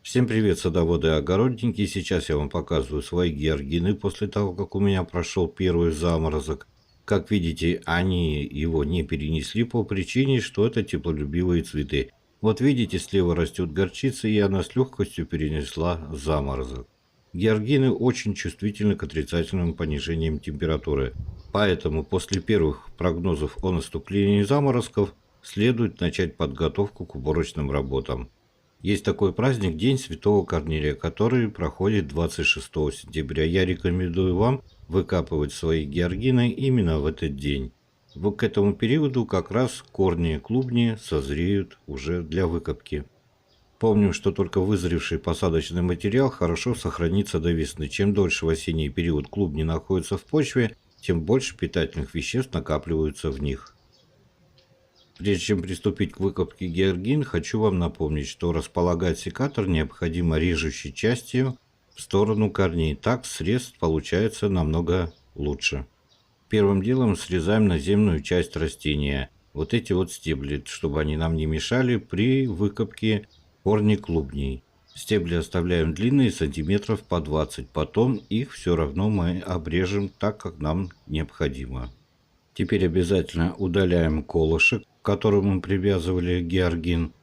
Всем привет, садоводы и огородники! Сейчас я вам показываю свои георгины после того, как у меня прошел первый заморозок. Как видите, они его не перенесли по причине, что это теплолюбивые цветы. Вот видите, слева растет горчица, и она с легкостью перенесла заморозок. Георгины очень чувствительны к отрицательным понижениям температуры, поэтому после первых прогнозов о наступлении заморозков следует начать подготовку к уборочным работам. Есть такой праздник День Святого Корнилия, который проходит 26 сентября. Я рекомендую вам выкапывать свои георгины именно в этот день. Вот к этому периоду как раз корни клубни созреют уже для выкопки. Помним, что только вызревший посадочный материал хорошо сохранится до весны. Чем дольше в осенний период клубни находятся в почве, тем больше питательных веществ накапливаются в них. Прежде чем приступить к выкопке георгин, хочу вам напомнить, что располагать секатор необходимо режущей частью в сторону корней. Так срез получается намного лучше. Первым делом срезаем наземную часть растения. Вот эти вот стебли, чтобы они нам не мешали при выкопке корней клубней. Стебли оставляем длинные, сантиметров по 20. Потом их все равно мы обрежем так, как нам необходимо. Теперь обязательно удаляем колышек, к которому мы привязывали георгин,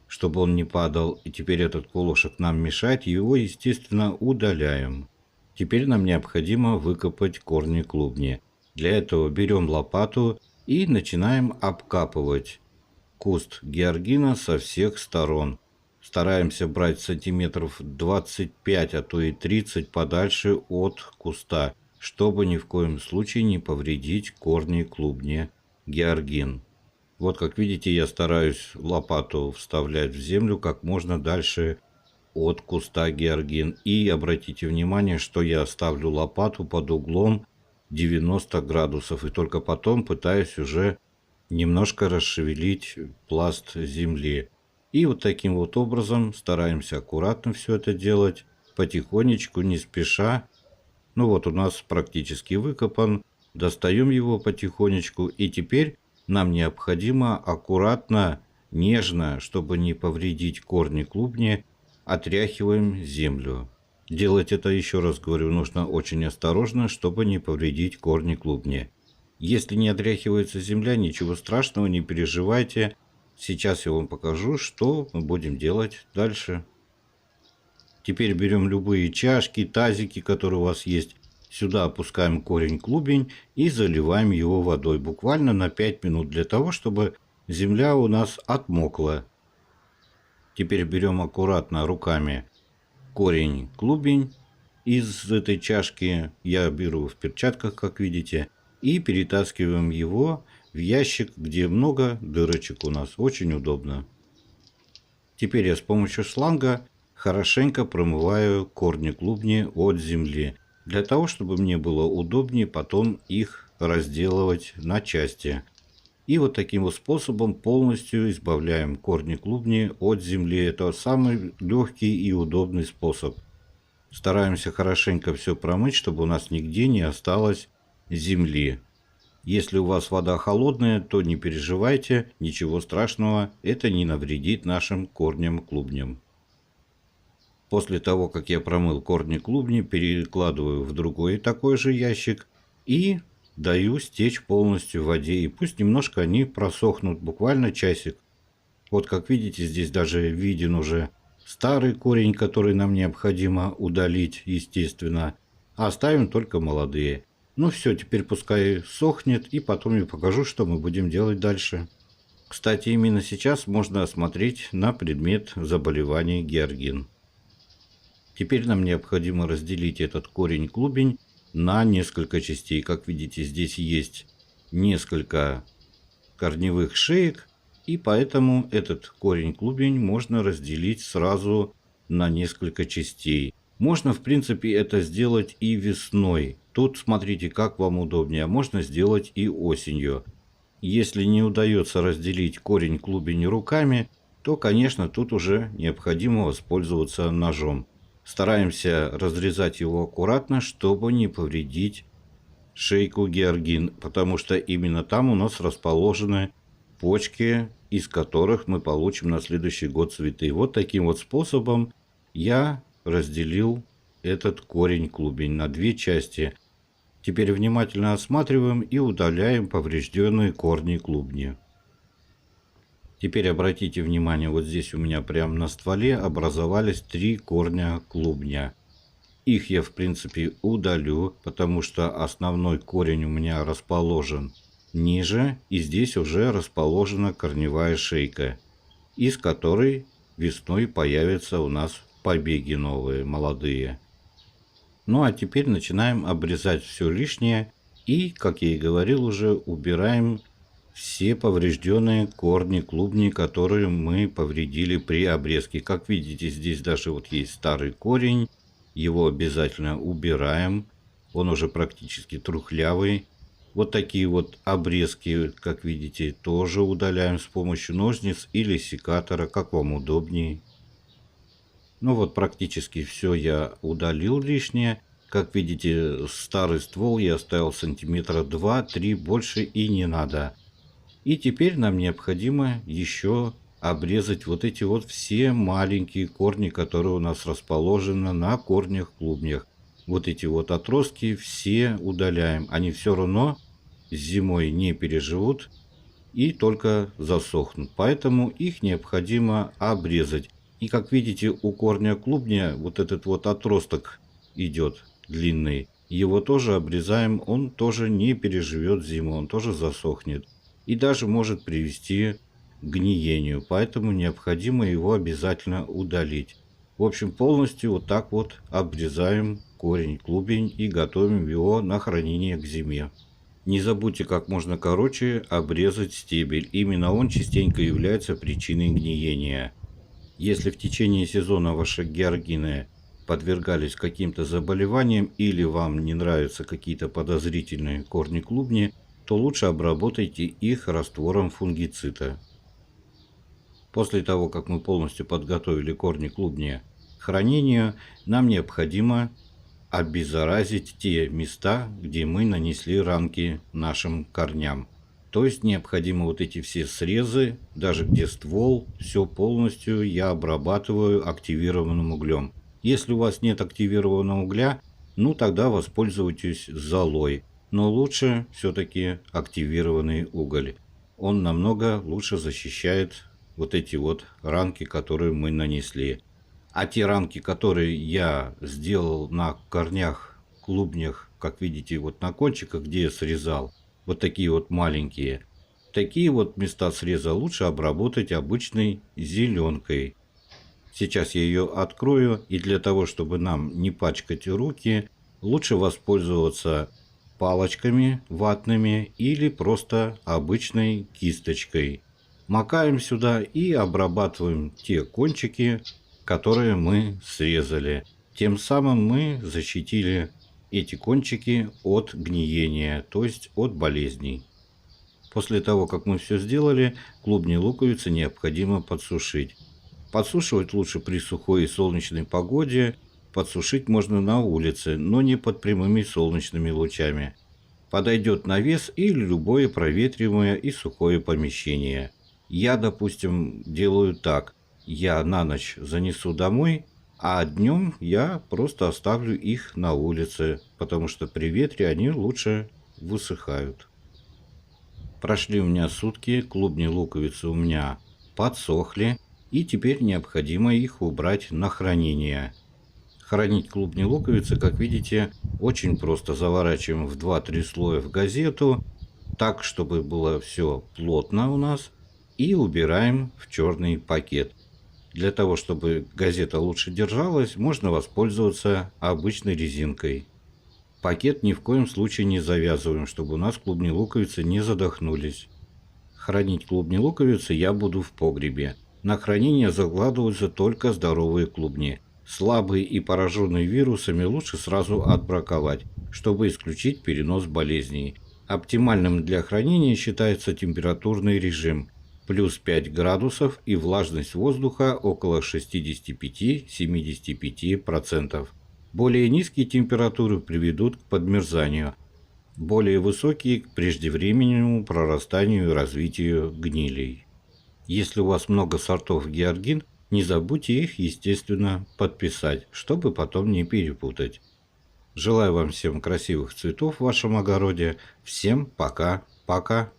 чтобы он не падал. И теперь этот колышек нам мешает, его, естественно, удаляем. Теперь нам необходимо выкопать корни клубни. Для этого берем лопату и начинаем обкапывать куст георгина со всех сторон. Стараемся брать сантиметров 25, а то и 30 подальше от куста, чтобы ни в коем случае не повредить корни клубни георгин. Вот как видите, я стараюсь лопату вставлять в землю как можно дальше от куста георгин. И обратите внимание, что я ставлю лопату под углом 90 градусов. И только потом пытаюсь уже немножко расшевелить пласт земли. И вот таким вот образом стараемся аккуратно все это делать, потихонечку, не спеша. Ну вот у нас практически выкопан. Достаем его потихонечку. И теперь нам необходимо аккуратно, нежно, чтобы не повредить корни клубни, отряхиваем землю. Делать это, еще раз говорю, нужно очень осторожно, чтобы не повредить корни клубни. Если не отряхивается земля, ничего страшного, не переживайте. Сейчас я вам покажу, что мы будем делать дальше. Теперь берем любые чашки, тазики, которые у вас есть. Сюда опускаем корень клубень и заливаем его водой буквально на 5 минут для того, чтобы земля у нас отмокла. Теперь берем аккуратно руками корень клубень из этой чашки. Я беру в перчатках, как видите, и перетаскиваем его в ящик, где много дырочек у нас. Очень удобно. Теперь я с помощью шланга хорошенько промываю корни клубни от земли, для того, чтобы мне было удобнее потом их разделывать на части. И вот таким вот способом полностью избавляем корни клубни от земли. Это самый легкий и удобный способ. Стараемся хорошенько все промыть, чтобы у нас нигде не осталось земли. Если у вас вода холодная, то не переживайте, ничего страшного, это не навредит нашим корням клубням. После того, как я промыл корни клубни, перекладываю в другой такой же ящик и даю стечь полностью в воде. И пусть немножко они просохнут, буквально часик. Вот как видите, здесь даже виден уже старый корень, который нам необходимо удалить, естественно. А оставим только молодые. Ну все, теперь пускай сохнет, и потом я покажу, что мы будем делать дальше. Кстати, именно сейчас можно осмотреть на предмет заболеваний георгин. Теперь нам необходимо разделить этот корень клубень на несколько частей. Как видите, здесь есть несколько корневых шеек, и поэтому этот корень клубень можно разделить сразу на несколько частей. Можно, в принципе, это сделать и весной. Тут смотрите, как вам удобнее. Можно сделать и осенью. Если не удается разделить корень клубень руками, то, конечно, тут уже необходимо воспользоваться ножом. Стараемся разрезать его аккуратно, чтобы не повредить шейку георгин, потому что именно там у нас расположены почки, из которых мы получим на следующий год цветы. Вот таким вот способом я разделил этот корень-клубень на две части. Теперь внимательно осматриваем и удаляем поврежденные корни клубни. Теперь обратите внимание, вот здесь у меня прямо на стволе образовались 3 корня клубня. Их я в принципе удалю, потому что основной корень у меня расположен ниже, и здесь уже расположена корневая шейка, из которой весной появятся у нас побеги новые, молодые. Ну а теперь начинаем обрезать все лишнее и, как я и говорил уже, убираем все поврежденные корни клубней, которые мы повредили при обрезке. Как видите, здесь даже вот есть старый корень, его обязательно убираем, он уже практически трухлявый. Вот такие вот обрезки, как видите, тоже удаляем с помощью ножниц или секатора, как вам удобнее. Ну вот практически все я удалил лишнее. Как видите, старый ствол я оставил сантиметра 2-3, больше и не надо. И теперь нам необходимо еще обрезать вот эти вот все маленькие корни, которые у нас расположены на корнях клубнях. Вот эти вот отростки все удаляем. Они все равно зимой не переживут и только засохнут. Поэтому их необходимо обрезать. И как видите, у корня клубня вот этот вот отросток идет длинный. Его тоже обрезаем, он тоже не переживет зиму, он тоже засохнет. И даже может привести к гниению, поэтому необходимо его обязательно удалить. В общем, полностью вот так вот обрезаем корень-клубень и готовим его на хранение к зиме. Не забудьте как можно короче обрезать стебель, именно он частенько является причиной гниения. Если в течение сезона ваши георгины подвергались каким-то заболеваниям или вам не нравятся какие-то подозрительные корни клубни, то лучше обработайте их раствором фунгицида. После того, как мы полностью подготовили корни клубни к хранению, нам необходимо обеззаразить те места, где мы нанесли ранки нашим корням. То есть необходимо вот эти все срезы, даже где ствол, все полностью я обрабатываю активированным углем. Если у вас нет активированного угля, ну тогда воспользуйтесь золой. Но лучше все-таки активированный уголь. Он намного лучше защищает вот эти вот ранки, которые мы нанесли. А те ранки, которые я сделал на корнях, клубнях, как видите, вот на кончиках, где я срезал, вот такие вот маленькие, такие вот места среза лучше обработать обычной зеленкой. Сейчас я ее открою, и для того, чтобы нам не пачкать руки, лучше воспользоваться палочками ватными или просто обычной кисточкой. Макаем сюда и обрабатываем те кончики, которые мы срезали. Тем самым мы защитили эти кончики от гниения, то есть от болезней. После того, как мы все сделали, клубни луковицы необходимо подсушить. Подсушивать лучше при сухой и солнечной погоде. Подсушить можно на улице, но не под прямыми солнечными лучами. Подойдет навес или любое проветриваемое и сухое помещение. Я, допустим, делаю так. Я на ночь занесу домой, а днем я просто оставлю их на улице, потому что при ветре они лучше высыхают. Прошли у меня сутки, клубни луковицы у меня подсохли, и теперь необходимо их убрать на хранение. Хранить клубни луковицы, как видите, очень просто. Заворачиваем в 2-3 слоя в газету, так, чтобы было все плотно у нас, и убираем в черный пакет. Для того, чтобы газета лучше держалась, можно воспользоваться обычной резинкой. Пакет ни в коем случае не завязываем, чтобы у нас клубни луковицы не задохнулись. Хранить клубни луковицы я буду в погребе. На хранение закладываются только здоровые клубни. Слабые и пораженные вирусами лучше сразу отбраковать, чтобы исключить перенос болезней. Оптимальным для хранения считается температурный режим плюс 5 градусов и влажность воздуха около 65-75%. Более низкие температуры приведут к подмерзанию, более высокие к преждевременному прорастанию и развитию гнилей. Если у вас много сортов георгин, Не забудьте их, естественно, подписать, чтобы потом не перепутать. Желаю вам всем красивых цветов в вашем огороде. Всем пока-пока.